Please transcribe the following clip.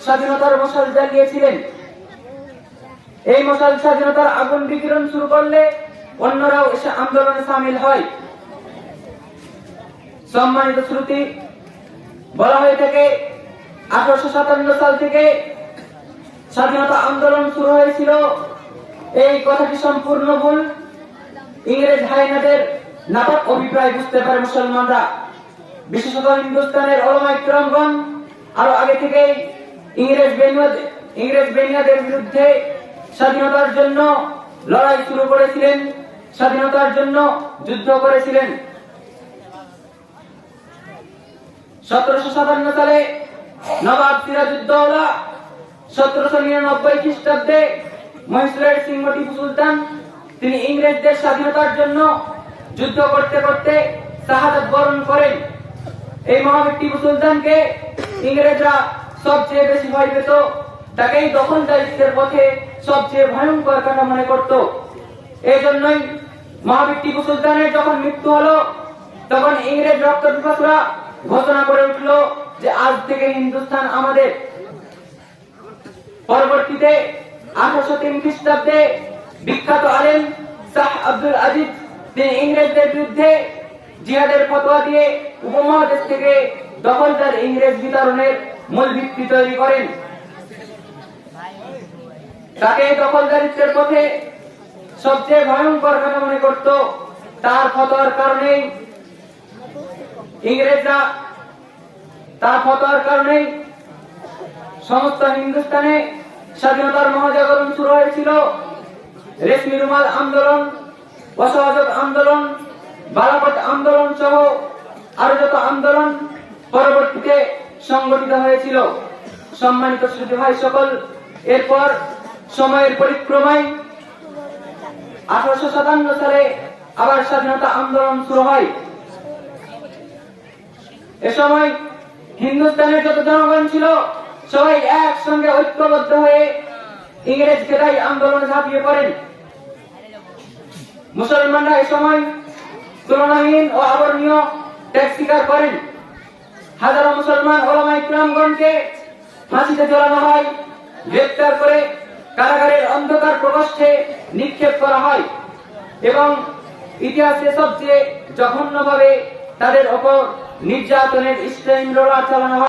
স্বাধীনতার মশাল জ্বালিয়েছিলেন। এই মশাল স্বাধীনতার আগুন বিকিরণ শুরু করলে অন্যরাও এসে আন্দোলনে সামিল হয়। সম্মানিত শ্রুতি, বলা হয়ে থাকে 1857 সাল থেকে স্বাধীনতা আন্দোলন শুরু হয়েছিল। এই কথাটি সম্পূর্ণ ভুল। ইংরেজ হায়নাদের নাটক অভিপ্রায় বুঝতে পারে মুসলমানরা, বিশেষত হিন্দুস্তানের ওলামা ইকরামগণ আরো আগে থেকে ইংরেজ বেনিয়াদের বিরুদ্ধে স্বাধীনতার জন্য লড়াই শুরু করেছিলেন, স্বাধীনতার জন্য যুদ্ধ করেছিলেন। 1757 সালে নবাব সিরাজউদ্দৌলা 1799 খ্রিস্টাব্দে মহীশূরের সিংহ টিপু সুলতান তিনি ইংরেজদের স্বাধীনতার জন্য যুদ্ধ করতে করতে শাহাদাত বরণ করেন। এই মহাবীর টিপু সুলতানকে ইংরেজরা সবচেয়ে বেশি ভয় পেত, তাকেই দখলদারিত্বের পথে সবচেয়ে ভয়ঙ্কর কথা মনে করত। এই জন্যই মহাবীর টিপু সুলতানের যখন মৃত্যু হলো, তখন ইংরেজ রক্ত পিপাসুরা ঘোষণা করে উঠল যে আজ থেকে হিন্দুস্তান আমাদের। পরবর্তীতে 1803 খ্রিস্টাব্দে বিখ্যাত আলেম শাহ আব্দুল আজিজ তিনি ইংরেজদের বিরুদ্ধে জিহাদের ফতোয়া দিয়ে উপমহাদেশ থেকে দখলদার ইংরেজ বিতরণের মূল ভিত্তি তৈরি করেন। তাকে দখলদারিত্বের পথে সবচেয়ে ভয়ঙ্কর কথা মনে করত। তার ফতোয়ার কারণেই ইংরেজরা সমস্ত হিন্দুস্তানে স্বাধীনতার মহাজাগরণ শুরু হয়েছিল। রেশমি রুমাল আন্দোলন, অসহযোগ আন্দোলন, বালাকোট আন্দোলন সহ আরো যত আন্দোলন পরবর্তীতে সংগঠিত হয়েছিল। সম্মানিত শ্রোতা ভাই সকল, এরপর সময়ের পরিক্রমায় 1857 সালে আবার স্বাধীনতা আন্দোলন শুরু হয়। এ সময় হিন্দুস্তানের যত জনগণ ছিল সবাই একসঙ্গে ঐক্যবদ্ধ হয়ে ইংরেজ খেদাই আন্দোলনে ঝাঁপিয়ে পড়েন। মুসলমানরা এ সময় তুলনাহীন ও অবর্ণীয় ত্যাগ স্বীকার করেন। হাজারো মুসলমান ওলামা ইকরামগণকে ফাঁসিতে ঝোলানো হয়, গ্রেপ্তার করে কারাগারের অন্ধকার প্রকোষ্ঠে নিক্ষেপ করা হয় এবং ইতিহাসে সবচেয়ে জঘন্যভাবে তাদের ওপর নির্যাতনের স্টেইনরোলার চালানো হয়।